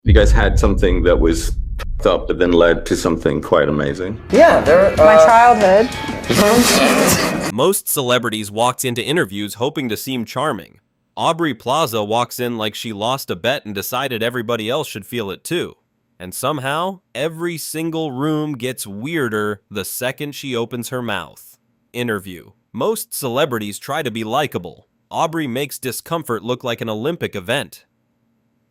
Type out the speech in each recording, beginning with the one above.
You guys had something that was f***ed up, but then led to something quite amazing. Yeah, my childhood. Most celebrities walked into interviews hoping to seem charming. Aubrey Plaza walks in like she lost a bet and decided everybody else should feel it too. And somehow, every single room gets weirder the second she opens her mouth. Interview. Most celebrities try to be likable. Aubrey makes discomfort look like an Olympic event.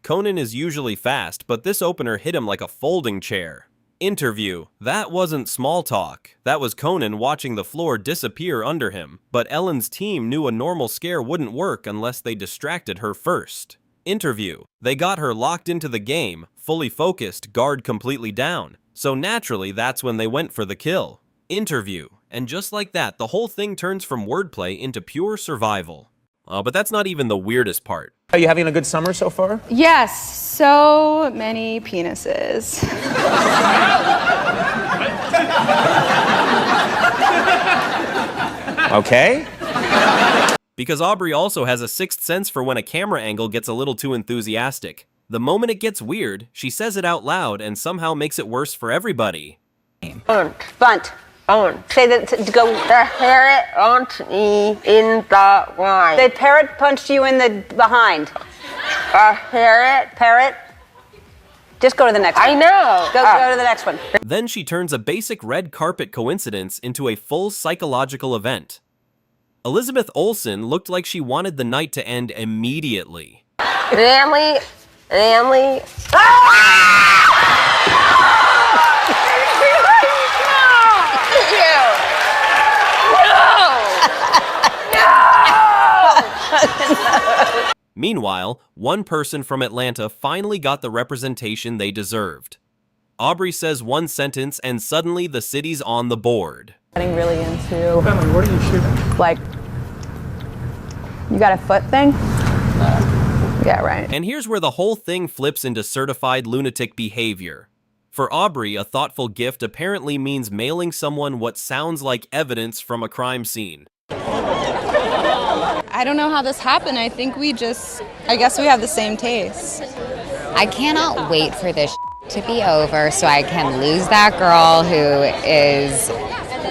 Conan is usually fast, but this opener hit him like a folding chair. Interview. That wasn't small talk. That was Conan watching the floor disappear under him. But Ellen's team knew a normal scare wouldn't work unless they distracted her first. Interview. They got her locked into the game, fully focused, guard completely down. So naturally, that's when they went for the kill. Interview. And just like that, the whole thing turns from wordplay into pure survival. But that's not even the weirdest part. Are you having a good summer so far? Yes, so many penises. Okay. Because Aubrey also has a sixth sense for when a camera angle gets a little too enthusiastic. The moment it gets weird, she says it out loud and somehow makes it worse for everybody. Bunt. On. Say that to go. The parrot on me in the line. The parrot punched you in the behind. Parrot. Just go to the next one. I know. Go to the next one. Then she turns a basic red carpet coincidence into a full psychological event. Elizabeth Olsen looked like she wanted the night to end immediately. Family. Meanwhile, one person from Atlanta finally got the representation they deserved. Aubrey says one sentence and suddenly the city's on the board. Getting really into... Family, what are you shooting? Like, you got a foot thing? Yeah, right. And here's where the whole thing flips into certified lunatic behavior. For Aubrey, a thoughtful gift apparently means mailing someone what sounds like evidence from a crime scene. I don't know how this happened. I think I guess we have the same taste. I cannot wait for this to be over so I can lose that girl who is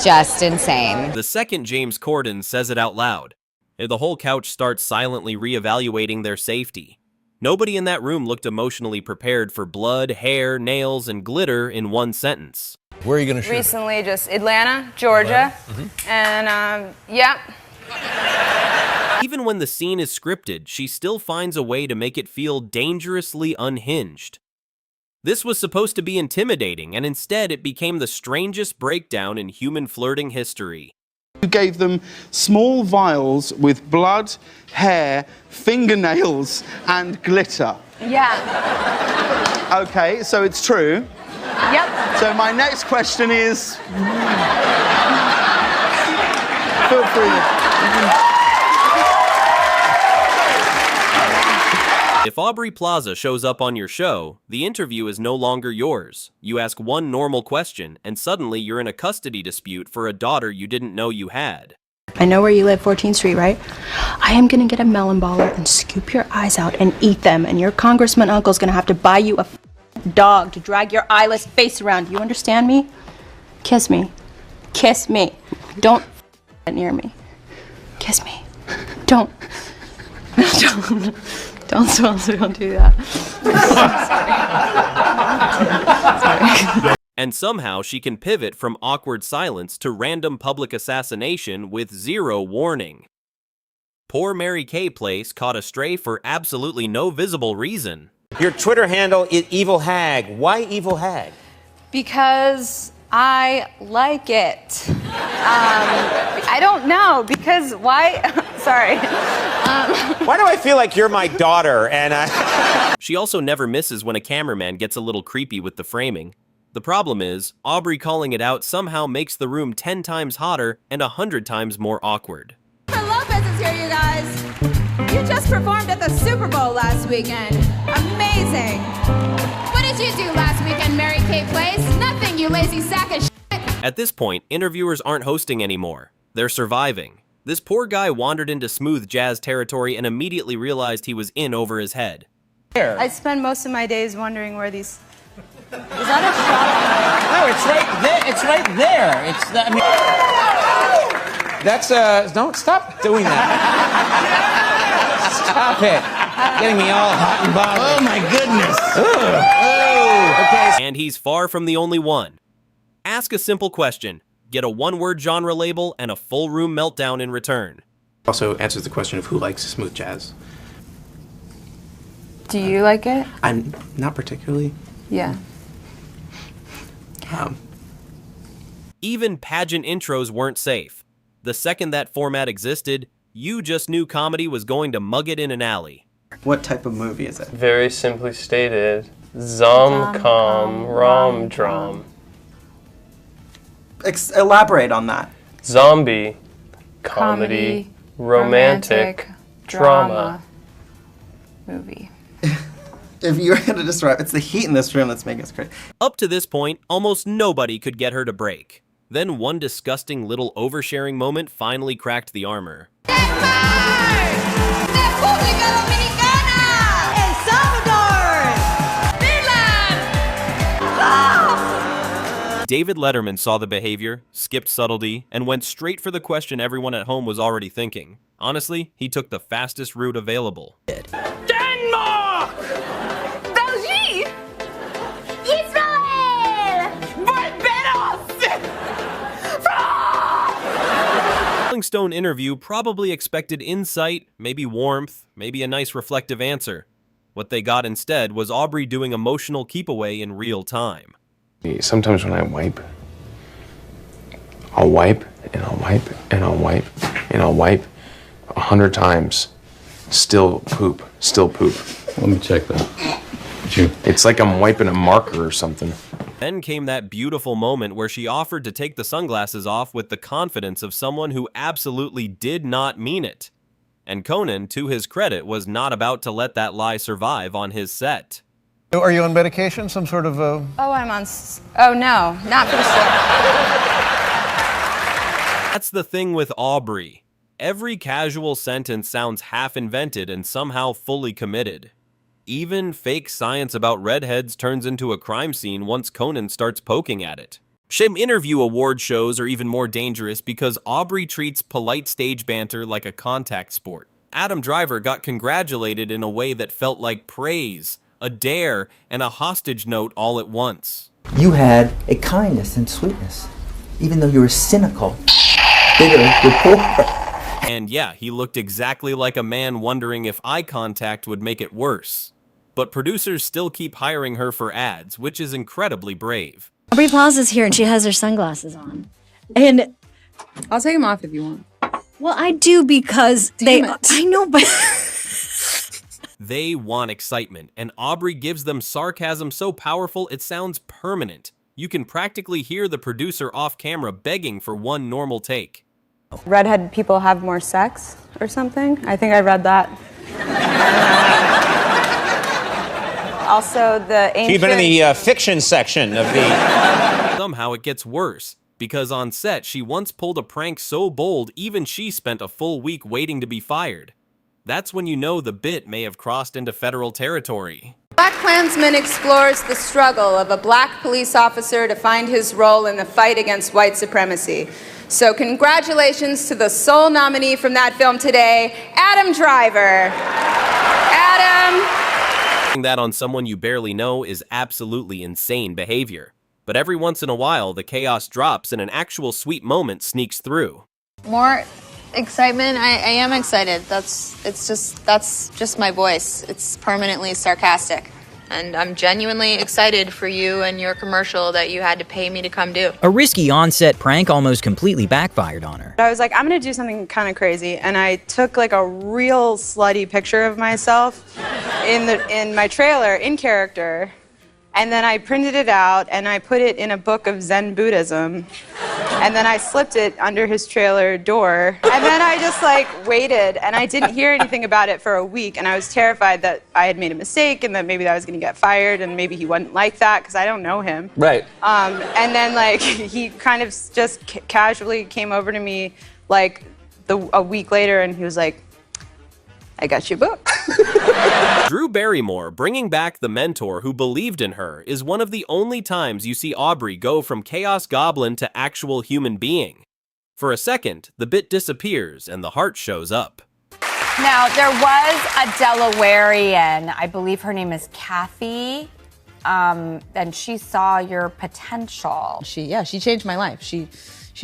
just insane. The second James Corden says it out loud. The whole couch starts silently reevaluating their safety. Nobody in that room looked emotionally prepared for blood, hair, nails, and glitter in one sentence. Where are you going to shoot? Recently, just Atlanta, Georgia, and yeah. Even when the scene is scripted, she still finds a way to make it feel dangerously unhinged. This was supposed to be intimidating, and instead it became the strangest breakdown in human flirting history. You gave them small vials with blood, hair, fingernails, and glitter. Yeah. Okay, so it's true. Yep. So my next question is... Feel free. If Aubrey Plaza shows up on your show, the interview is no longer yours. You ask one normal question, and suddenly you're in a custody dispute for a daughter you didn't know you had. I know where you live, 14th Street, right? I am gonna get a melon baller and scoop your eyes out and eat them, and your congressman uncle's gonna have to buy you a dog to drag your eyeless face around. You understand me? Kiss me. Kiss me. Don't near me. Kiss me. Don't. Don't do that. Sorry. And somehow she can pivot from awkward silence to random public assassination with zero warning. Poor Mary Kay Place caught a stray for absolutely no visible reason. Your Twitter handle is Evil Hag. Why Evil Hag? Because I like it. I don't know, because why? Sorry. Why do I feel like you're my daughter? And She also never misses when a cameraman gets a little creepy with the framing. The problem is, Aubrey calling it out somehow makes the room 10 times hotter and 100 times more awkward. Lopez is here, you guys. You just performed at the Super Bowl last weekend. Amazing. What did you do last weekend, Mary Kay Place? Nothing, you lazy sack of shit. At this point, interviewers aren't hosting anymore. They're surviving. This poor guy wandered into smooth jazz territory and immediately realized he was in over his head. I spend most of my days wondering where these. Is that a shot? No, it's right there. It's right there. It's. I mean, that's don't stop doing that. Stop it. Getting me all hot and bothered. Oh my goodness. Okay. And he's far from the only one. Ask a simple question, get a one-word genre label, and a full room meltdown in return. Also answers the question of who likes smooth jazz. Do you like it? I'm not particularly. Yeah. Even pageant intros weren't safe. The second that format existed, you just knew comedy was going to mug it in an alley. What type of movie is it? Very simply stated, zom-com rom-dram. Elaborate on that. Zombie, comedy, romantic, drama. Movie. If you were going to describe, it's the heat in this room that's making us crazy. Up to this point, almost nobody could get her to break. Then one disgusting little oversharing moment finally cracked the armor. David Letterman saw the behavior, skipped subtlety, and went straight for the question everyone at home was already thinking. Honestly, he took the fastest route available. Denmark! Belgique! Israel! Barbados! Rolling Stone interview probably expected insight, maybe warmth, maybe a nice reflective answer. What they got instead was Aubrey doing emotional keep-away in real time. Sometimes when I wipe, I'll wipe, and I'll wipe, and I'll wipe, and I'll wipe 100 times. Still poop, still poop. Let me check that. It's like I'm wiping a marker or something. Then came that beautiful moment where she offered to take the sunglasses off with the confidence of someone who absolutely did not mean it. And Conan, to his credit, was not about to let that lie survive on his set. Are you on medication? Some sort of Oh, I'm on. Oh no, not for sure. That's the thing with Aubrey. Every casual sentence sounds half-invented and somehow fully committed. Even fake science about redheads turns into a crime scene once Conan starts poking at it. Some interview award shows are even more dangerous because Aubrey treats polite stage banter like a contact sport. Adam Driver got congratulated in a way that felt like praise, a dare, and a hostage note all at once. You had a kindness and sweetness, even though you were cynical, bitter, report. And yeah, he looked exactly like a man wondering if eye contact would make it worse. But producers still keep hiring her for ads, which is incredibly brave. Aubrey Plaza's here and she has her sunglasses on. And I'll take them off if you want. Well, I do because I know, but They want excitement, and Aubrey gives them sarcasm so powerful it sounds permanent. You can practically hear the producer off camera begging for one normal take. Redhead people have more sex or something? I think I read that. Also, the ancient... You've been in the fiction section of the... Somehow it gets worse, because on set she once pulled a prank so bold even she spent a full week waiting to be fired. That's when you know the bit may have crossed into federal territory. Black Klansman explores the struggle of a black police officer to find his role in the fight against white supremacy. So congratulations to the sole nominee from that film today, Adam Driver. Adam! That on someone you barely know is absolutely insane behavior. But every once in a while, the chaos drops and an actual sweet moment sneaks through. More excitement. I am excited. That's just my voice. It's permanently sarcastic. And I'm genuinely excited for you and your commercial that you had to pay me to come do. A risky on-set prank almost completely backfired on her. I was like, I'm gonna do something kind of crazy, and I took like a real slutty picture of myself in my trailer, in character, and then I printed it out and I put it in a book of Zen Buddhism, and then I slipped it under his trailer door, and then I just like waited, and I didn't hear anything about it for a week, and I was terrified that I had made a mistake and that maybe I was gonna get fired, and maybe he wouldn't like that because I don't know him. Right. And then like he kind of just casually came over to me like a week later, and he was like, I got your book. Drew Barrymore bringing back the mentor who believed in her is one of the only times you see Aubrey go from Chaos Goblin to actual human being. For a second, the bit disappears and the heart shows up. Now, there was a Delawarean, I believe her name is Kathy, and she saw your potential. She changed my life. She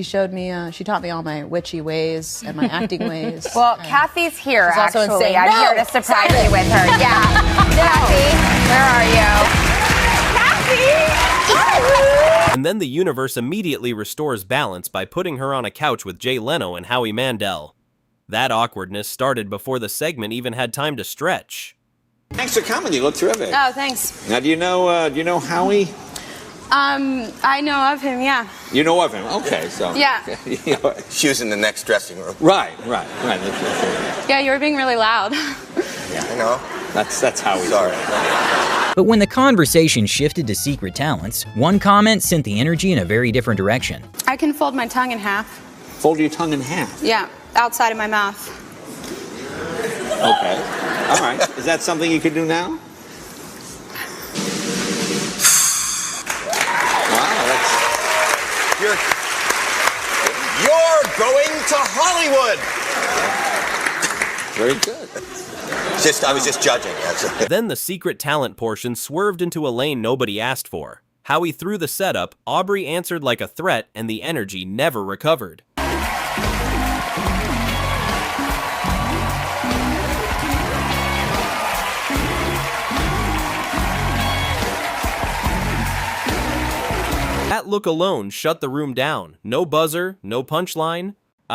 showed me, she taught me all my witchy ways and my acting ways. Well, Kathy's here, She's also actually. insane. I'm No, here to surprise stop it. you with her. Yeah. Kathy, where are you? And then the universe immediately restores balance by putting her on a couch with Jay Leno and Howie Mandel. That awkwardness started before the segment even had time to stretch. Thanks for coming. You look terrific. Oh, thanks. Now, do you know Howie? I know of him, yeah. You know of him. Okay, so. Yeah. She was in the next dressing room. Right. Yeah, you were being really loud. Yeah, I know. That's Howie. Sorry. But when the conversation shifted to secret talents, one comment sent the energy in a very different direction. I can fold my tongue in half. Fold your tongue in half. Yeah, outside of my mouth. Okay. All right. Is that something you could do now? Wow, You're going to Hollywood. Very good. I was just judging. Then the secret talent portion swerved into a lane nobody asked for. Howie threw the setup, Aubrey answered like a threat, and the energy never recovered. That look alone shut the room down. No buzzer, no punchline,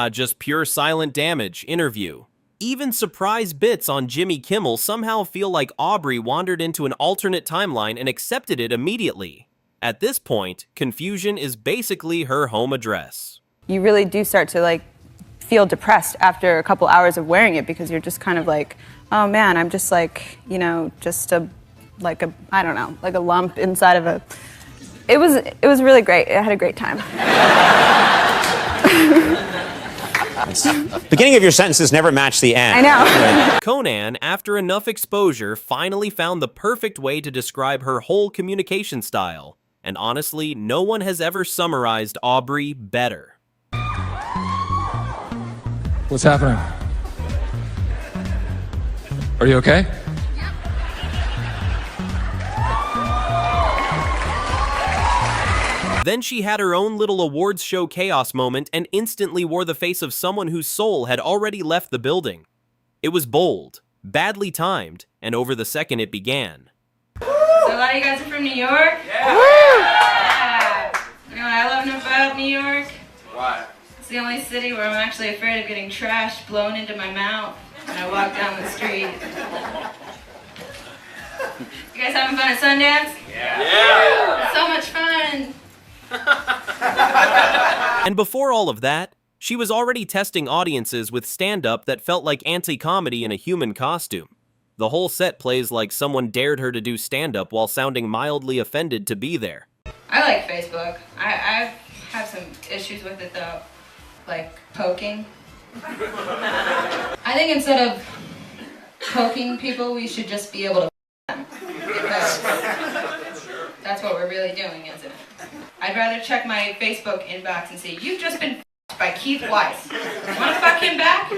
just pure silent damage interview. Even surprise bits on Jimmy Kimmel somehow feel like Aubrey wandered into an alternate timeline and accepted it immediately. At this point, confusion is basically her home address. You really do start to feel depressed after a couple hours of wearing it because you're just kind of like, oh man, I'm just just a lump inside of a. It was really great. I had a great time. Beginning of your sentences never match the end. I know. Conan, after enough exposure, finally found the perfect way to describe her whole communication style. And honestly, no one has ever summarized Aubrey better. What's happening? Are you okay? Then she had her own little awards show chaos moment and instantly wore the face of someone whose soul had already left the building. It was bold, badly timed, and over the second it began. So a lot of you guys are from New York? Yeah! You know what I love about New York? What? It's the only city where I'm actually afraid of getting trash blown into my mouth when I walk down the street. You guys having fun at Sundance? Yeah! So much fun! And before all of that, she was already testing audiences with stand-up that felt like anti-comedy in a human costume. The whole set plays like someone dared her to do stand-up while sounding mildly offended to be there. I like Facebook. I have some issues with it though, like poking. I think instead of poking people, we should just be able to them. Because that's what we're really doing, isn't it? I'd rather check my Facebook inbox and say, you've just been by Keith Weiss. Want to fuck him back?